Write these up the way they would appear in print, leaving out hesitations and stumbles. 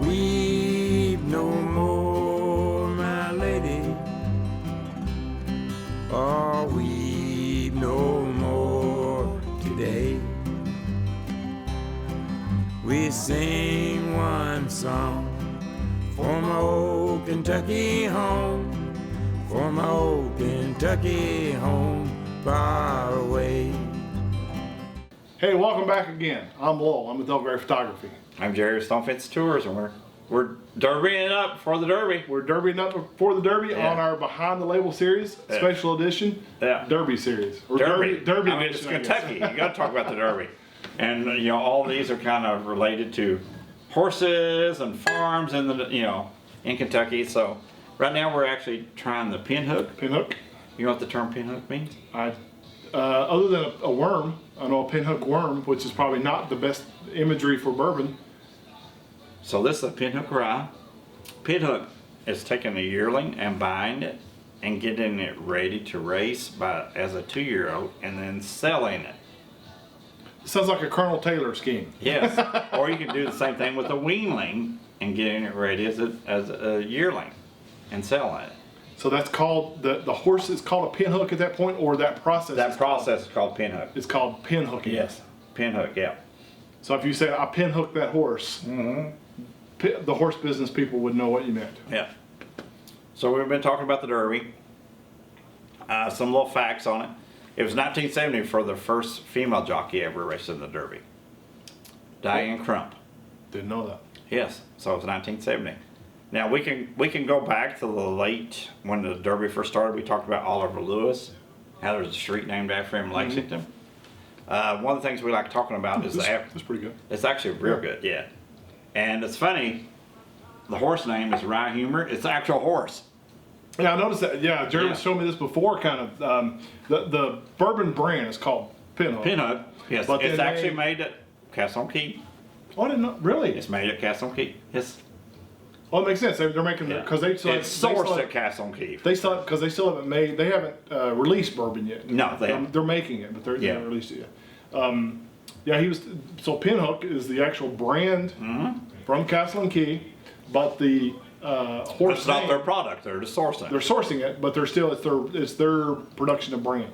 Weep no more, my lady. Oh, weep no more today. We sing one song for my old Kentucky home, for my old Kentucky home far away. Hey, welcome back again. I'm Lowell. I'm with Delgray Photography. I'm Jerry with Stone Fence Tours, and we're derbying up for the Derby. We're derbying up for the Derby on our Behind the Label series, special edition, Derby series. Or Derby. Derby I mean, edition, it's Kentucky. You got to talk about the Derby. And you know, all these are kind of related to horses and farms in the in Kentucky. So right now we're actually trying the pinhook. Pinhook. You know what the term pinhook means? Other than a worm, I know a pinhook worm, which is probably not the best imagery for bourbon. So this is a pinhook rye. Pinhook is taking a yearling and buying it and getting it ready to race as a 2-year-old and then selling it. Sounds like a Colonel Taylor scheme. Yes, or you can do the same thing with a weanling and getting it ready as a yearling and selling it. So that's called, the horse is called a pinhook at that point, or that process? That process is called pinhook. It's called pinhooking. Yes, pinhook, yeah. So if you say, I pinhooked that horse, the horse business people would know what you meant. Yeah. So we've been talking about the Derby. Some little facts on it. It was 1970 for the first female jockey ever raced in the Derby. Diane Crump. Didn't know that. Yes, so it was 1970. Now we can go back to the late, when the Derby first started. We talked about Oliver Lewis, how there's a street named after him in Lexington. One of the things we like talking about is that's pretty good. It's actually real good, yeah. And it's funny, the horse name is Rye Humor. It's the actual horse. Yeah, I noticed that. Yeah, Jerry was showing me this before. Kind of the bourbon brand is called Pinhook. Pinhook, yes. But it's actually made at Castle-on-Key. Oh, I didn't know. Really? It's made at Castle-on-Key. Yes. Oh, it makes sense. They're making because it's sourced at Castle-on-Key. They still because they still haven't made. They haven't released bourbon yet. No, they haven't. They're making it, but they haven't released it yet. Yeah, he was. So Pinhook is the actual brand from Castle-on-Key, but the horse. It's not their product. They're just sourcing. They're sourcing it, but they're still it's their production of brand.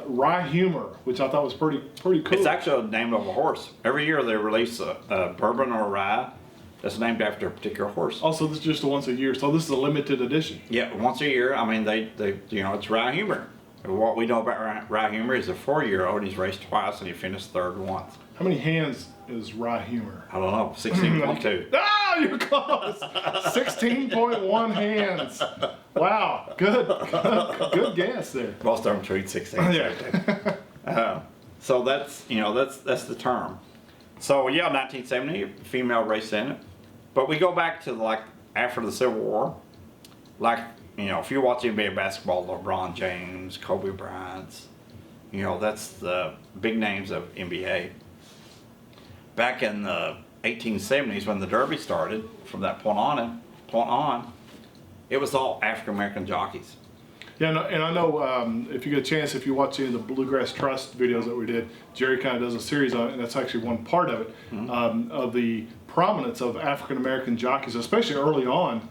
Rye Humor, which I thought was pretty cool. It's actually the name of a horse. Every year they release a bourbon or a rye that's named after a particular horse. Also, this is just a once a year, so this is a limited edition. Yeah, once a year. I mean, they it's Rye Humor. And what we know about Rye Humor is a 4-year-old. He's raced twice and he finished third once. How many hands is Rye Humor? I don't know, 16.2. Ah, you're close. 16.1 hands. Wow, good guess there. Most of them treat 16. Yeah. So that's that's the term. So yeah, 1970, female race in it. But we go back to like after the Civil War, like if you watch NBA basketball, LeBron James, Kobe Bryant, that's the big names of NBA. Back in the 1870s when the Derby started, from that point on, it was all African American jockeys. Yeah, and I know if you get a chance, if you watch any of the Bluegrass Trust videos that we did, Jerry kind of does a series on it, and that's actually one part of it, of the prominence of African American jockeys, especially early on.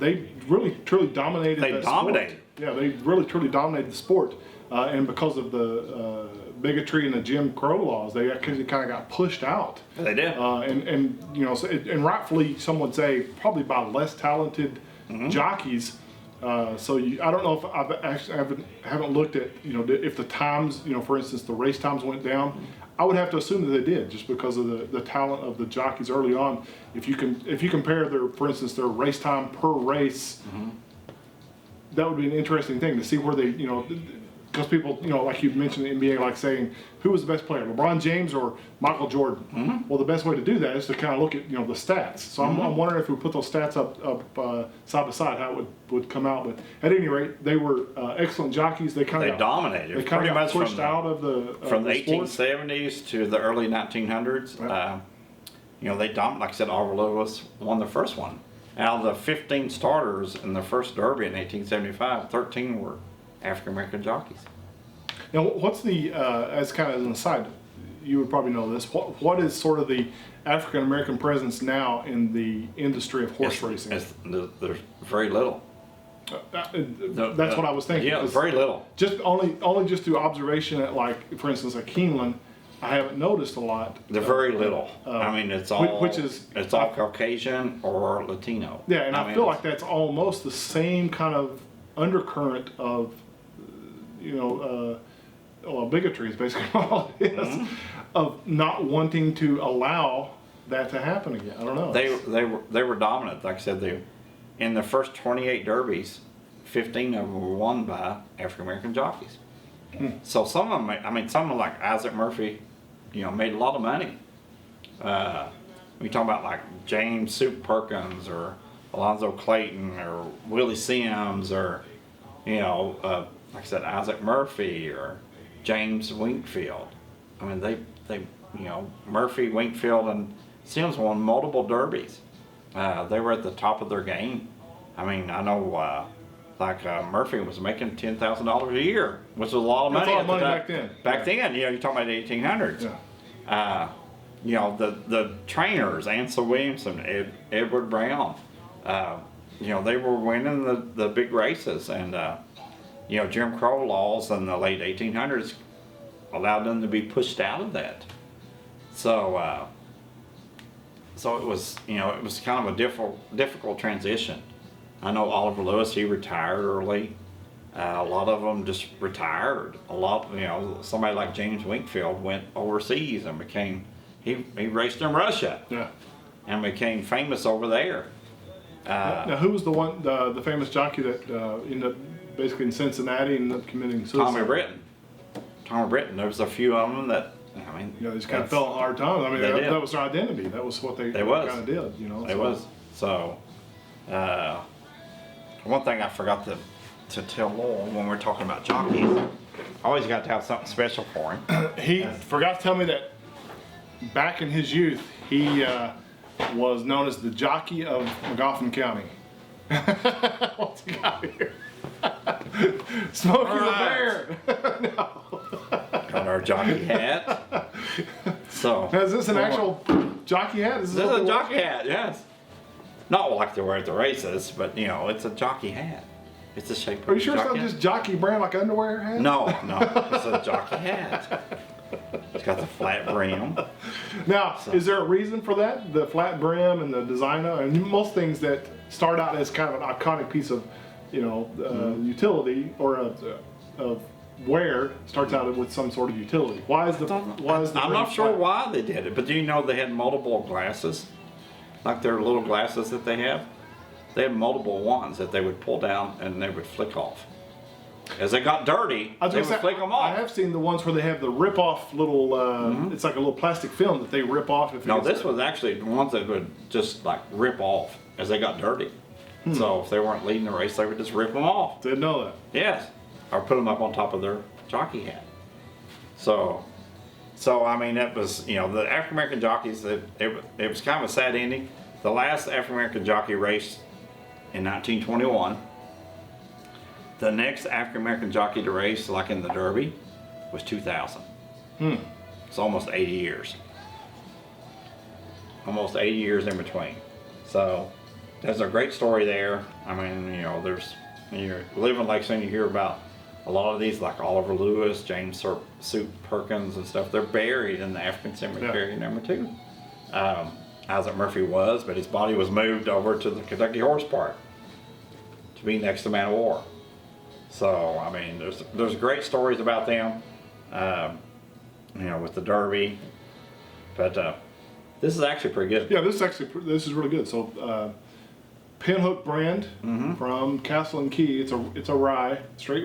They really, truly dominated that sport. Yeah, they really, truly dominated the sport. And because of the bigotry and the Jim Crow laws, they kind of got pushed out. They did. And rightfully, some would say, probably by less talented jockeys. I don't know if I've actually haven't looked at if the times for instance the race times went down. I would have to assume that they did, just because of the talent of the jockeys early on. If you compare for instance their race time per race, that would be an interesting thing to see where they because people, like you mentioned the NBA, like saying, who was the best player, LeBron James or Michael Jordan? Well, the best way to do that is to kind of look at, the stats. So I'm wondering if we put those stats up side by side, how it would come out. But at any rate, they were excellent jockeys. They dominated. They kind of got pushed out of the from the sport. 1870s to the early 1900s. Right. They dominated. Like I said, Oliver Lewis won the first one. Out of the 15 starters in the first Derby in 1875, 13 were African American jockeys. Now, what's the as kind of an aside, you would probably know this. What is sort of the African American presence now in the industry of horse racing? There's very little. That's what I was thinking. Yeah, very little. Just only just through observation at, like, for instance, at Keeneland, I haven't noticed a lot. They're very little. I mean, it's all it's all Caucasian or Latino. Yeah, and I feel like that's almost the same kind of undercurrent of, well, bigotry is basically all it is, of not wanting to allow that to happen again. I don't know. They were dominant. Like I said, in the first 28 derbies, 15 of them were won by African American jockeys. So some of them, someone like Isaac Murphy, made a lot of money. We talk about like James Soup Perkins or Alonzo Clayton or Willie Sims or, like I said, Isaac Murphy or James Wingfield. They Murphy, Wingfield, and Sims won multiple derbies. They were at the top of their game. I know Murphy was making $10,000 a year, which was a lot of money. That's a lot of money back then. Back then, you're talking about the 1800s. Yeah. The trainers, Ansel Williamson, Edward Brown, they were winning the big races, and Jim Crow laws in the late 1800s allowed them to be pushed out of that. So it was kind of a difficult transition. I know Oliver Lewis, he retired early. A lot of them just retired. Somebody like James Wingfield went overseas and he raced in Russia. Yeah. And became famous over there. Now, who was the famous jockey that ended up basically in Cincinnati and ended up committing suicide? Tommy Britton. There was a few of them that, they just kind of fell on hard times. That was their identity. That was what they kind of did. It was. So, one thing I forgot to tell Lowell when we're talking about jockeys, I always got to have something special for him. He forgot to tell me that back in his youth, he was known as the jockey of McGoffin County. What's he got here? Smokey the Bear. No. Got our jockey hat. So. Now, is this an actual jockey hat? This is a jockey hat, yes. Not like they wear at the races, but it's a jockey hat. It's the shape of a jockey. Are you sure it's not just jockey brand like underwear hat? No, it's a jockey hat. It's got the flat brim. Now, is there a reason for that? The flat brim and the designer, and most things that start out as kind of an iconic piece of, utility or of wear starts out with some sort of utility. I'm not sure why they did it, but do you know they had multiple glasses, like their little glasses that they have? They had multiple ones that they would pull down and they would flick off. As they got dirty, they would flick them off. I have seen the ones where they have the rip-off little, it's like a little plastic film that they rip off. No, this was actually the ones that would just like rip off as they got dirty. So if they weren't leading the race, they would just rip them off. Didn't know that. Yes, or put them up on top of their jockey hat. So it was, the African American jockeys, it was kind of a sad ending. The last African American jockey raced in 1921. The next African American jockey to race, like in the Derby, was 2000. It's almost 80 years. Almost 80 years in between. So there's a great story there. You live in Lexington, you hear about a lot of these, like Oliver Lewis, James Soup Perkins and stuff. They're buried in the African Cemetery number 2. Isaac Murphy was, but his body was moved over to the Kentucky Horse Park to be next to Man of War. So there's great stories about them, with the Derby, but this is actually pretty good. Yeah, this is really good. So Pinhook brand from Castle and Key. It's a rye, straight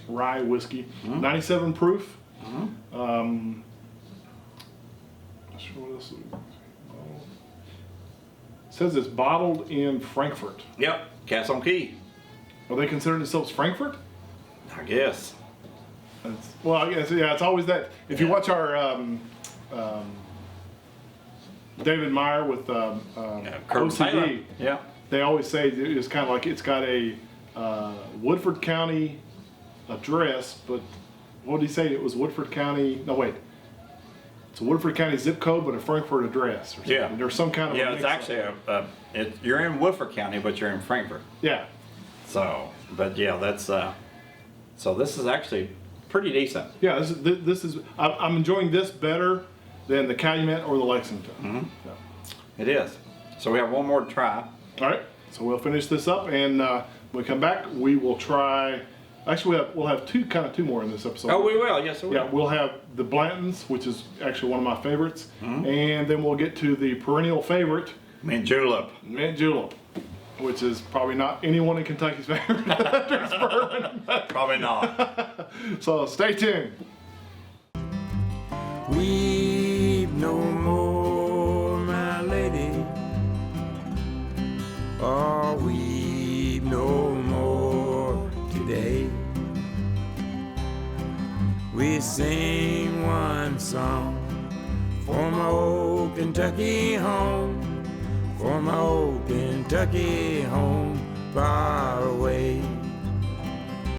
rye whiskey, 97 proof. Says it's bottled in Frankfurt. Yep, Castle and Key. Are they considered themselves Frankfurt? I guess. I guess, yeah, it's always that. If you watch our David Meyer with OCD, they always say it's kind of like it's got a Woodford County address, but what did he say? It was Woodford County. No, wait. it's a Woodford County zip code, but a Frankfurt address. Or something. Yeah. There's some kind of Yeah, a it's mix-up. actually you're in Woodford County, but you're in Frankfurt. Yeah. So, but yeah, that's so this is actually pretty decent. Yeah, this is I'm enjoying this better than the Calumet or the Lexington. Mm-hmm. So. It is. So we have one more to try. All right, so we'll finish this up, and when we come back, we will try. Actually, we'll have two more in this episode. Oh, we will. Yes, we will. Yeah, we'll have the Blantons, which is actually one of my favorites, Mm-hmm. and then we'll get to the perennial favorite, Mint julep. Mint Julep, which is probably not anyone in Kentucky's favorite that drinks bourbon. Probably not. So stay tuned. Weep no more, my lady. Oh, weep no more today. We sing one song for my old Kentucky home, for my old Kentucky home far away.